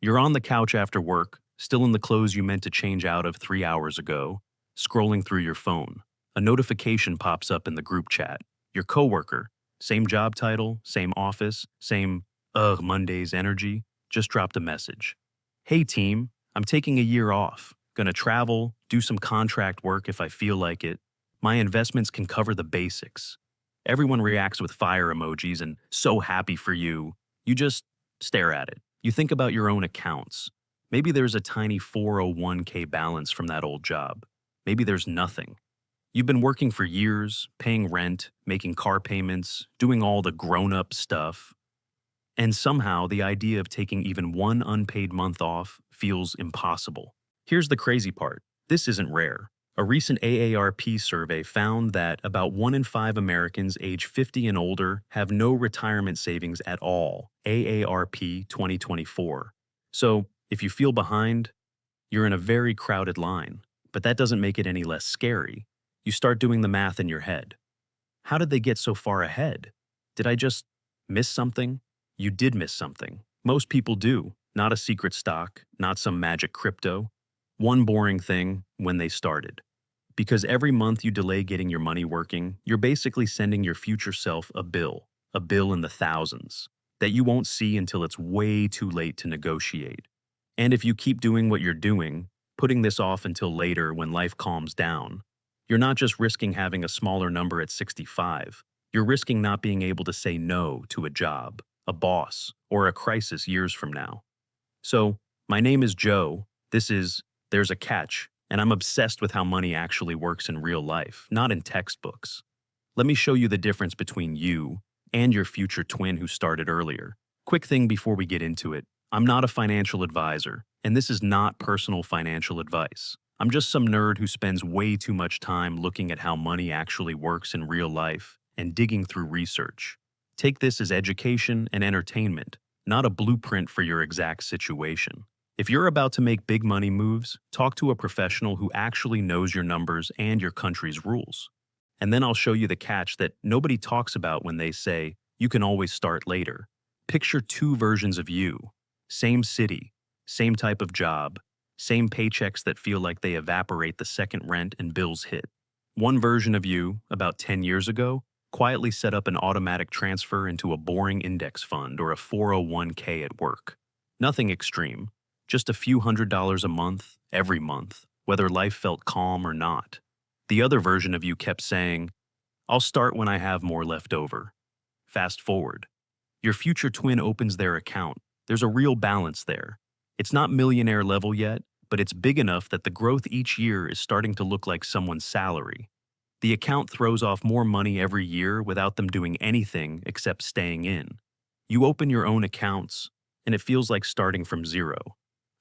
You're on the couch after work, still in the clothes you meant to change out of 3 hours ago, scrolling through your phone. A notification pops up in the group chat. Your coworker, same job title, same office, same Mondays energy, just dropped a message. Hey team, I'm taking a year off. Gonna travel, do some contract work if I feel like it. My investments can cover the basics. Everyone reacts with fire emojis and so happy for you. You just stare at it. You think about your own accounts. Maybe there's a tiny 401k balance from that old job. Maybe there's nothing. You've been working for years, paying rent, making car payments, doing all the grown-up stuff. And somehow the idea of taking even one unpaid month off feels impossible. Here's the crazy part. This isn't rare. A recent AARP survey found that about 1 in 5 Americans age 50 and older have no retirement savings at all. AARP 2024. So, if you feel behind, you're in a very crowded line. But that doesn't make it any less scary. You start doing the math in your head. How did they get so far ahead? Did I just miss something? You did miss something. Most people do. Not a secret stock, not some magic crypto. One boring thing: when they started. Because every month you delay getting your money working, you're basically sending your future self a bill in the thousands, that you won't see until it's way too late to negotiate. And if you keep doing what you're doing, putting this off until later when life calms down, you're not just risking having a smaller number at 65, you're risking not being able to say no to a job, a boss, or a crisis years from now. So, my name is Joe. This is There's a Catch, and I'm obsessed with how money actually works in real life, not in textbooks. Let me show you the difference between you and your future twin who started earlier. Quick thing before we get into it: I'm not a financial advisor, and this is not personal financial advice. I'm just some nerd who spends way too much time looking at how money actually works in real life and digging through research. Take this as education and entertainment, not a blueprint for your exact situation. If you're about to make big money moves, talk to a professional who actually knows your numbers and your country's rules. And then I'll show you the catch that nobody talks about when they say, you can always start later. Picture two versions of you. Same city, same type of job, same paychecks that feel like they evaporate the second rent and bills hit. One version of you, about 10 years ago, quietly set up an automatic transfer into a boring index fund or a 401k at work. Nothing extreme, just a few $100s a month, every month, whether life felt calm or not. The other version of you kept saying, I'll start when I have more left over. Fast forward. Your future twin opens their account. There's a real balance there. It's not millionaire level yet, but it's big enough that the growth each year is starting to look like someone's salary. The account throws off more money every year without them doing anything except staying in. You open your own accounts, and it feels like starting from zero.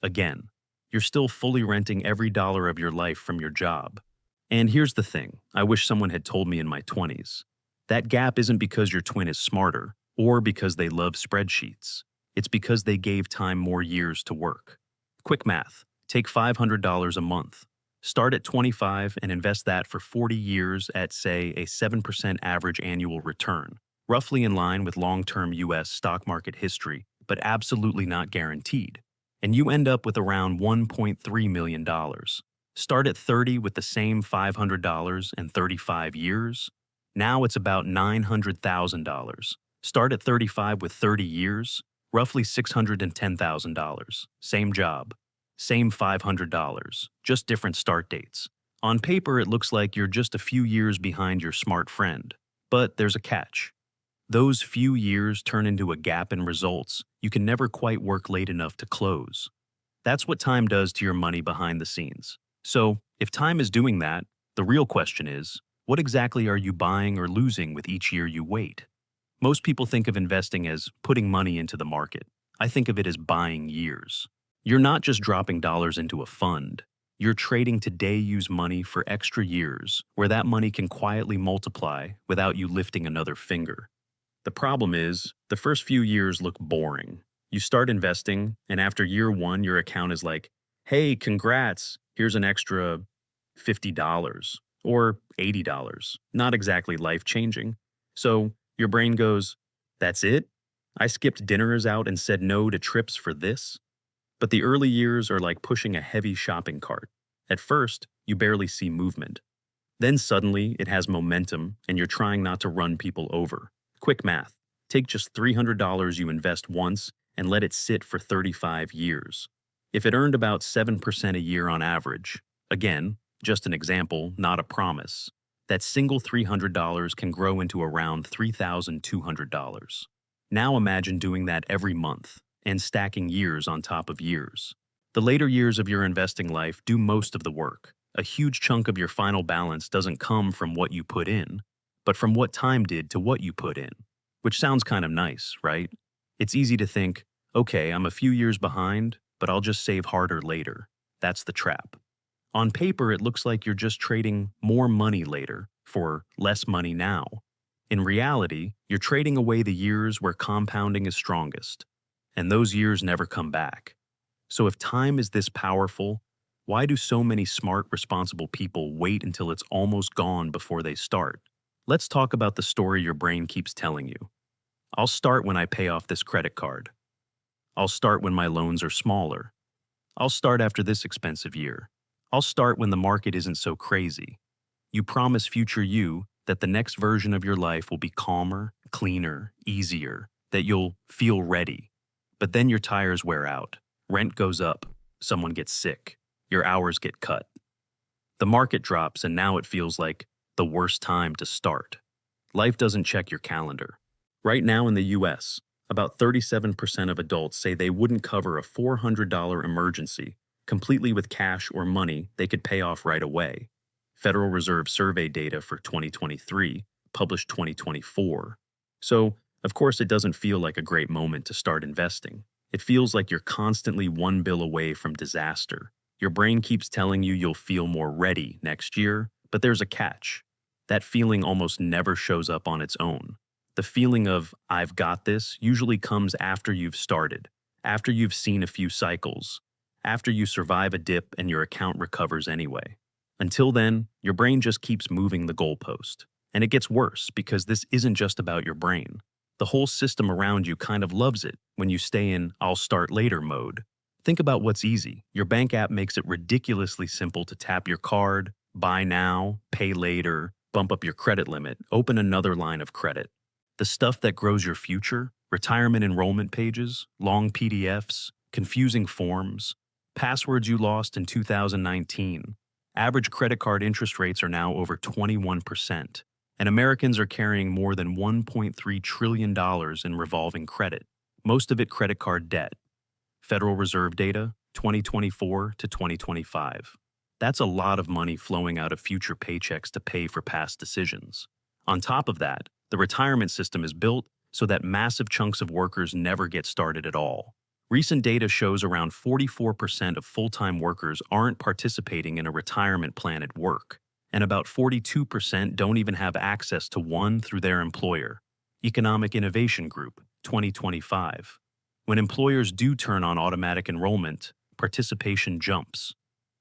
Again, you're still fully renting every dollar of your life from your job. And here's the thing: I wish someone had told me in my 20s. That gap isn't because your twin is smarter or because they love spreadsheets. It's because they gave time more years to work. Quick math: take $500 a month. Start at 25 and invest that for 40 years at, say, a 7% average annual return, roughly in line with long-term US stock market history, but absolutely not guaranteed. And you end up with around $1.3 million. Start at 30 with the same $500 and 35 years. Now it's about $900,000. Start at 35 with 30 years, roughly $610,000. Same job, same $500, just different start dates. On paper, it looks like you're just a few years behind your smart friend. But there's a catch. Those few years turn into a gap in results you can never quite work late enough to close. That's what time does to your money behind the scenes. So, if time is doing that, the real question is, what exactly are you buying or losing with each year you wait? Most people think of investing as putting money into the market. I think of it as buying years. You're not just dropping dollars into a fund. You're trading today-use money for extra years, where that money can quietly multiply without you lifting another finger. The problem is, the first few years look boring. You start investing, and after year one, your account is like, hey, congrats, here's an extra $50 or $80. Not exactly life-changing. So your brain goes, that's it? I skipped dinners out and said no to trips for this? But the early years are like pushing a heavy shopping cart. At first, you barely see movement. Then suddenly, it has momentum and you're trying not to run people over. Quick math. Take just $300 you invest once and let it sit for 35 years. If it earned about 7% a year on average, again, just an example, not a promise, that single $300 can grow into around $3,200. Now imagine doing that every month and stacking years on top of years. The later years of your investing life do most of the work. A huge chunk of your final balance doesn't come from what you put in, but from what time did to what you put in, which sounds kind of nice, right? It's easy to think, okay, I'm a few years behind, but I'll just save harder later. That's the trap. On paper, it looks like you're just trading more money later for less money now. In reality, you're trading away the years where compounding is strongest, and those years never come back. So if time is this powerful, why do so many smart, responsible people wait until it's almost gone before they start? Let's talk about the story your brain keeps telling you. I'll start when I pay off this credit card. I'll start when my loans are smaller. I'll start after this expensive year. I'll start when the market isn't so crazy. You promise future you that the next version of your life will be calmer, cleaner, easier, that you'll feel ready. But then your tires wear out, rent goes up, someone gets sick, your hours get cut. The market drops and now it feels like the worst time to start. Life doesn't check your calendar. Right now in the US, about 37% of adults say they wouldn't cover a $400 emergency completely with cash or money they could pay off right away. Federal Reserve survey data for 2023 published 2024. So, of course, it doesn't feel like a great moment to start investing. It feels like you're constantly one bill away from disaster. Your brain keeps telling you you'll feel more ready next year, but there's a catch. That feeling almost never shows up on its own. The feeling of, I've got this, usually comes after you've started, after you've seen a few cycles, after you survive a dip and your account recovers anyway. Until then, your brain just keeps moving the goalpost. And it gets worse because this isn't just about your brain. The whole system around you kind of loves it when you stay in I'll start later mode. Think about what's easy. Your bank app makes it ridiculously simple to tap your card, buy now, pay later, bump up your credit limit, open another line of credit. The stuff that grows your future, retirement enrollment pages, long PDFs, confusing forms, passwords you lost in 2019. Average credit card interest rates are now over 21%, and Americans are carrying more than $1.3 trillion in revolving credit, most of it credit card debt. Federal Reserve data, 2024 to 2025. That's a lot of money flowing out of future paychecks to pay for past decisions. On top of that, the retirement system is built so that massive chunks of workers never get started at all. Recent data shows around 44% of full-time workers aren't participating in a retirement plan at work, and about 42% don't even have access to one through their employer. Economic Innovation Group, 2025. When employers do turn on automatic enrollment, participation jumps.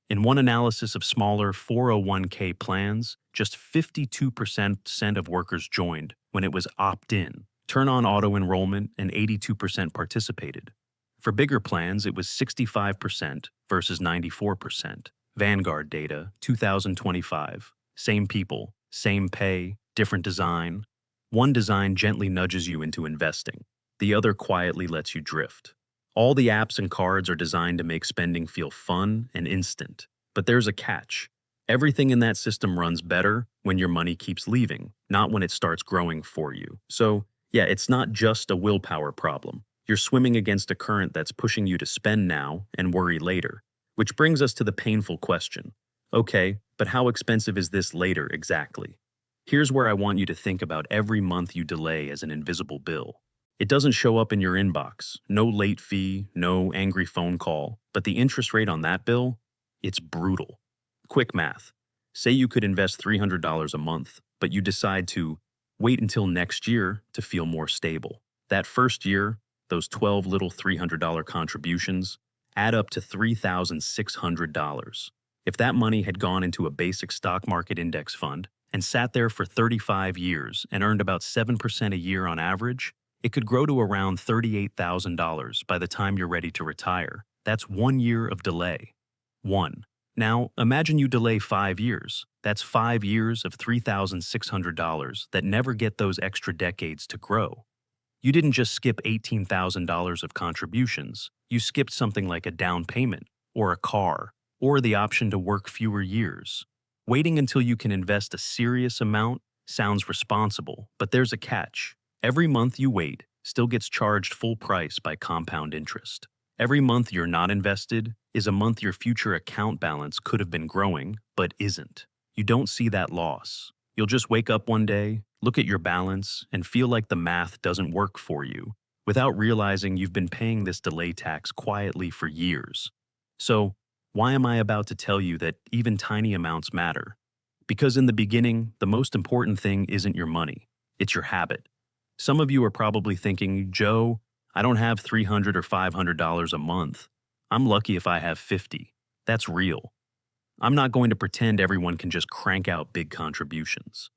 In one analysis of smaller 401k plans, just 52% of workers joined when it was opt-in. Turn on auto-enrollment and 82% participated. For bigger plans, it was 65% versus 94%. Vanguard data, 2025. Same people, same pay, different design. One design gently nudges you into investing. The other quietly lets you drift. All the apps and cards are designed to make spending feel fun and instant. But there's a catch. Everything in that system runs better when your money keeps leaving, not when it starts growing for you. So, yeah, it's not just a willpower problem. You're swimming against a current that's pushing you to spend now and worry later. Which brings us to the painful question. Okay, but how expensive is this later exactly? Here's where I want you to think about every month you delay as an invisible bill. It doesn't show up in your inbox, no late fee, no angry phone call, but the interest rate on that bill, it's brutal. Quick math. Say you could invest $300 a month, but you decide to wait until next year to feel more stable. That first year, those 12 little $300 contributions add up to $3,600. If that money had gone into a basic stock market index fund and sat there for 35 years and earned about 7% a year on average, it could grow to around $38,000 by the time you're ready to retire. That's 1 year of delay. 1. Now, imagine you delay 5 years. That's 5 years of $3,600 that never get those extra decades to grow. You didn't just skip $18,000 of contributions. You skipped something like a down payment, or a car, or the option to work fewer years. Waiting until you can invest a serious amount sounds responsible, but there's a catch. Every month you wait still gets charged full price by compound interest. Every month you're not invested is a month your future account balance could have been growing, but isn't. You don't see that loss. You'll just wake up one day, look at your balance, and feel like the math doesn't work for you, without realizing you've been paying this delay tax quietly for years. So, why am I about to tell you that even tiny amounts matter? Because in the beginning, the most important thing isn't your money, it's your habit. Some of you are probably thinking, Joe, I don't have $300 or $500 a month. I'm lucky if I have 50. That's real. I'm not going to pretend everyone can just crank out big contributions.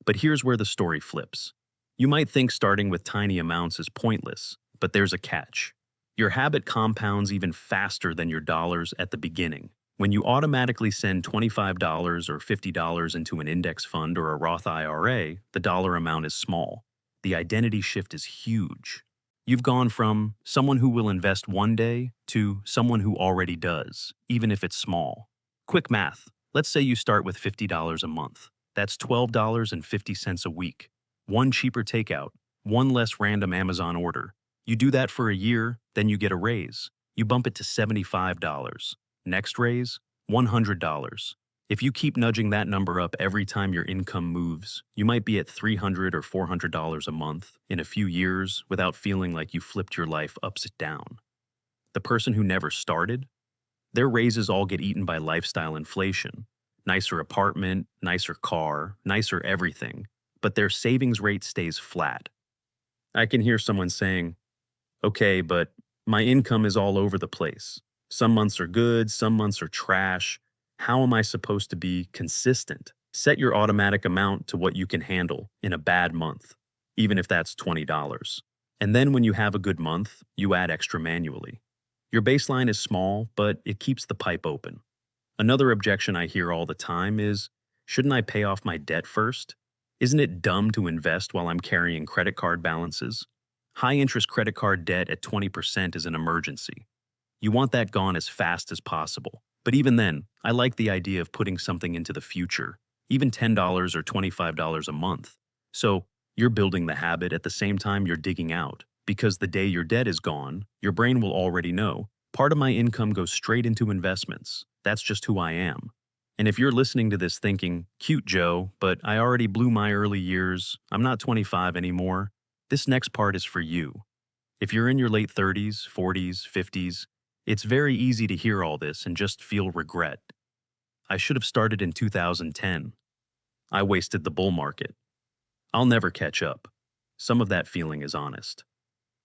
But here's where the story flips. You might think starting with tiny amounts is pointless, but there's a catch. Your habit compounds even faster than your dollars at the beginning. When you automatically send $25 or $50 into an index fund or a Roth IRA, the dollar amount is small. The identity shift is huge. You've gone from someone who will invest one day to someone who already does, even if it's small. Quick math. Let's say you start with $50 a month. That's $12.50 a week. One cheaper takeout, one less random Amazon order. You do that for a year, then you get a raise. You bump it to $75. Next raise, $100. If you keep nudging that number up every time your income moves, you might be at $300 or $400 a month in a few years without feeling like you flipped your life upside down. The person who never started, their raises all get eaten by lifestyle inflation. Nicer apartment, nicer car, nicer everything, but their savings rate stays flat. I can hear someone saying, okay, but my income is all over the place. Some months are good, some months are trash. How am I supposed to be consistent? Set your automatic amount to what you can handle in a bad month, even if that's $20. And then when you have a good month, you add extra manually. Your baseline is small, but it keeps the pipe open. Another objection I hear all the time is, shouldn't I pay off my debt first? Isn't it dumb to invest while I'm carrying credit card balances? High-interest credit card debt at 20% is an emergency. You want that gone as fast as possible. But even then, I like the idea of putting something into the future, even $10 or $25 a month. So you're building the habit at the same time you're digging out, because the day your debt is gone, your brain will already know, part of my income goes straight into investments. That's just who I am. And if you're listening to this thinking, cute Joe, but I already blew my early years, I'm not 25 anymore, this next part is for you. If you're in your late 30s, 40s, 50s, it's very easy to hear all this and just feel regret. I should have started in 2010. I wasted the bull market. I'll never catch up. Some of that feeling is honest.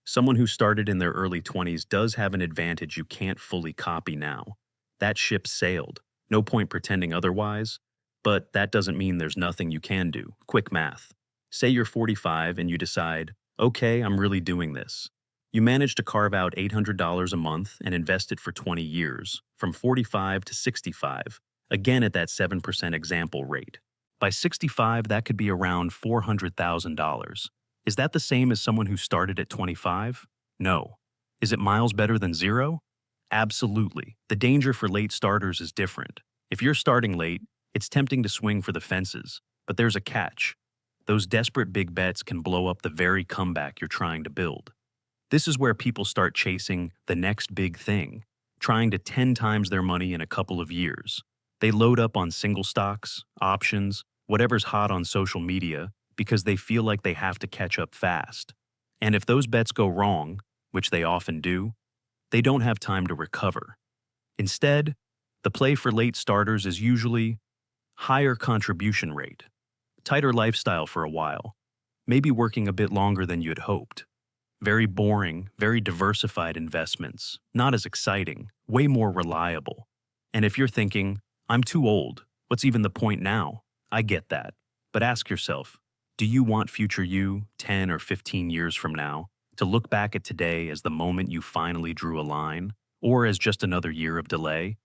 Someone who started in their early 20s does have an advantage you can't fully copy now. That ship sailed. No point pretending otherwise. But that doesn't mean there's nothing you can do. Quick math. Say you're 45 and you decide, okay, I'm really doing this. You manage to carve out $800 a month and invest it for 20 years, from 45 to 65, again at that 7% example rate. By 65, that could be around $400,000. Is that the same as someone who started at 25? No. Is it miles better than zero? Absolutely. The danger for late starters is different. If you're starting late, it's tempting to swing for the fences, but there's a catch. Those desperate big bets can blow up the very comeback you're trying to build. This is where people start chasing the next big thing, trying to 10 times their money in a couple of years. They load up on single stocks, options, whatever's hot on social media, because they feel like they have to catch up fast. And if those bets go wrong, which they often do, they don't have time to recover. Instead, the play for late starters is usually higher contribution rate, tighter lifestyle for a while, maybe working a bit longer than you had hoped. Very boring, very diversified investments, not as exciting, way more reliable. And if you're thinking, I'm too old, what's even the point now? I get that. But ask yourself, do you want future you, 10 or 15 years from now, to look back at today as the moment you finally drew a line? or as just another year of delay.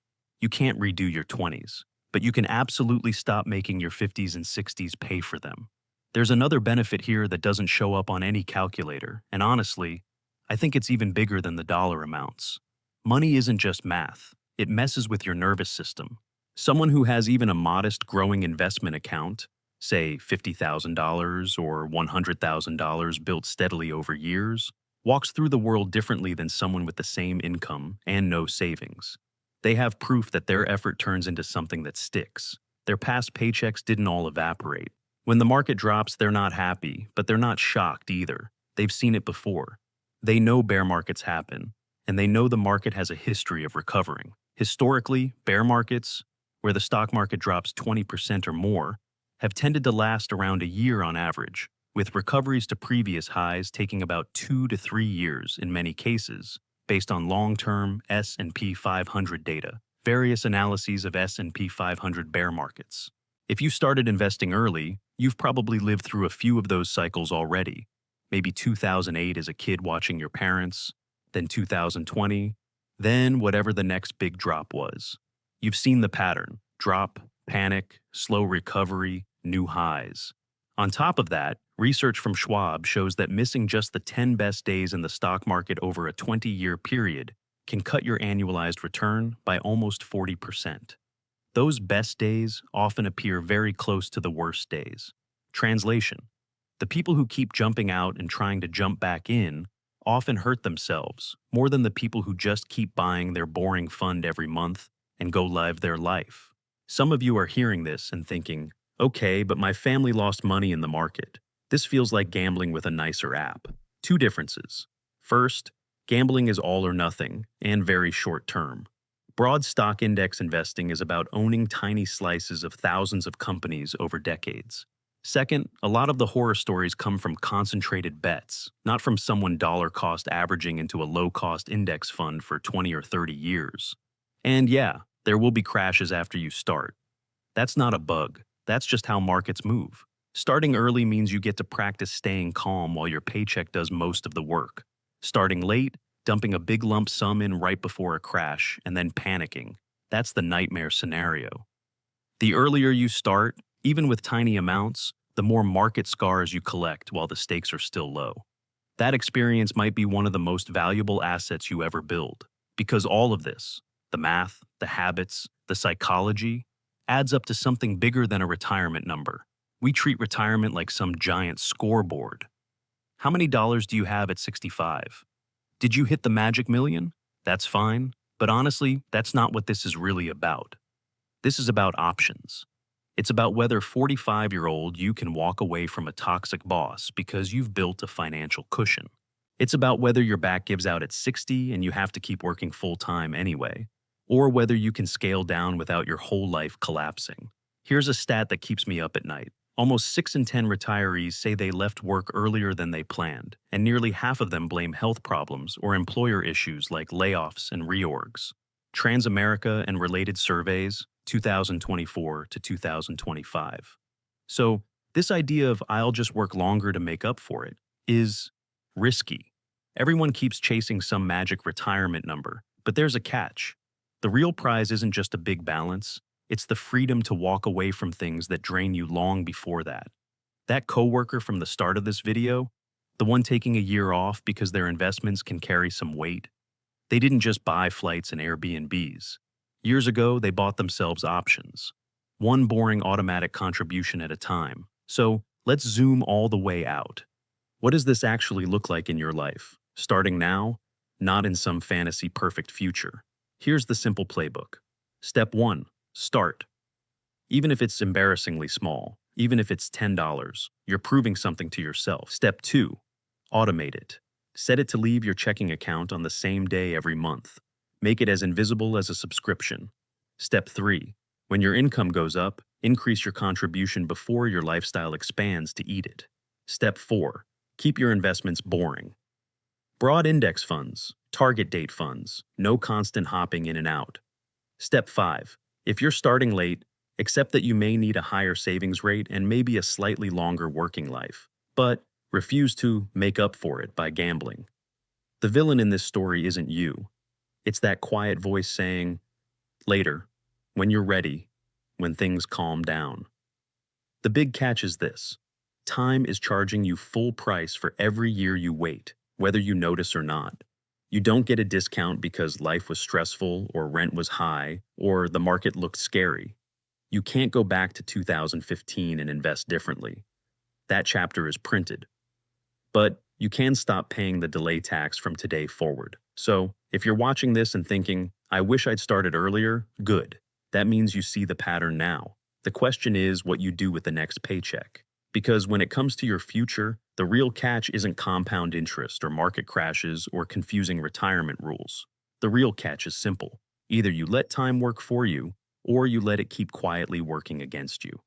You can't redo your 20s, but you can absolutely stop making your 50s and 60s pay for them. There's another benefit here that doesn't show up on any calculator, and honestly, I think it's even bigger than the dollar amounts. Money isn't just math, it messes with your nervous system. Someone who has even a modest growing investment account, say $50,000 or $100,000 built steadily over years, walks through the world differently than someone with the same income and no savings. They have proof that their effort turns into something that sticks. Their past paychecks didn't all evaporate. When the market drops, they're not happy, but they're not shocked either. They've seen it before. They know bear markets happen, and they know the market has a history of recovering. Historically, bear markets, where the stock market drops 20% or more, have tended to last around a year on average, with recoveries to previous highs taking about 2 to 3 years in many cases, based on long-term S&P 500 data, various analyses of S&P 500 bear markets. If you started investing early, you've probably lived through a few of those cycles already. Maybe 2008 as a kid watching your parents, then 2020, then whatever the next big drop was. You've seen the pattern: drop, panic, slow recovery, new highs. On top of that, research from Schwab shows that missing just the 10 best days in the stock market over a 20-year period can cut your annualized return by almost 40%. Those best days often appear very close to the worst days. Translation: the people who keep jumping out and trying to jump back in often hurt themselves more than the people who just keep buying their boring fund every month and go live their life. Some of you are hearing this and thinking, okay, but my family lost money in the market. This feels like gambling with a nicer app. Two differences. First, gambling is all or nothing and very short term. Broad stock index investing is about owning tiny slices of thousands of companies over decades. Second, a lot of the horror stories come from concentrated bets, not from someone dollar cost averaging into a low cost index fund for 20 or 30 years. And yeah, there will be crashes after you start. That's not a bug. That's just how markets move. Starting early means you get to practice staying calm while your paycheck does most of the work. Starting late, dumping a big lump sum in right before a crash, and then panicking. That's the nightmare scenario. The earlier you start, even with tiny amounts, the more market scars you collect while the stakes are still low. That experience might be one of the most valuable assets you ever build, because all of this, the math, the habits, the psychology, adds up to something bigger than a retirement number. We treat retirement like some giant scoreboard. How many dollars do you have at 65? Did you hit the magic million? That's fine, but honestly, that's not what this is really about. This is about options. It's about whether 45-year-old you can walk away from a toxic boss because you've built a financial cushion. It's about whether your back gives out at 60 and you have to keep working full-time anyway, or whether you can scale down without your whole life collapsing. Here's a stat that keeps me up at night. Almost 6 in 10 retirees say they left work earlier than they planned, and nearly half of them blame health problems or employer issues like layoffs and reorgs. Transamerica and related surveys, 2024 to 2025. So, this idea of "I'll just work longer to make up for it" is risky. Everyone keeps chasing some magic retirement number, but there's a catch. The real prize isn't just a big balance. It's the freedom to walk away from things that drain you long before that. That coworker from the start of this video, the one taking a year off because their investments can carry some weight, they didn't just buy flights and Airbnbs. Years ago, they bought themselves options, one boring automatic contribution at a time. So let's zoom all the way out. What does this actually look like in your life? Starting now, not in some fantasy perfect future. Here's the simple playbook. Step 1. Start. Even if it's embarrassingly small, even if it's $10, you're proving something to yourself. Step 2. Automate it. Set it to leave your checking account on the same day every month. Make it as invisible as a subscription. Step 3. When your income goes up, increase your contribution before your lifestyle expands to eat it. Step 4. Keep your investments boring. Broad index funds, target date funds, no constant hopping in and out. Step 5. If you're starting late, accept that you may need a higher savings rate and maybe a slightly longer working life, but refuse to make up for it by gambling. The villain in this story isn't you. It's that quiet voice saying, later, when you're ready, when things calm down. The big catch is this: time is charging you full price for every year you wait, whether you notice or not. You don't get a discount because life was stressful or rent was high or the market looked scary. You can't go back to 2015 and invest differently. That chapter is printed. But you can stop paying the delay tax from today forward. So, if you're watching this and thinking, I wish I'd started earlier, good. That means you see the pattern now. The question is what you do with the next paycheck. Because when it comes to your future, the real catch isn't compound interest or market crashes or confusing retirement rules. The real catch is simple. Either you let time work for you, or you let it keep quietly working against you.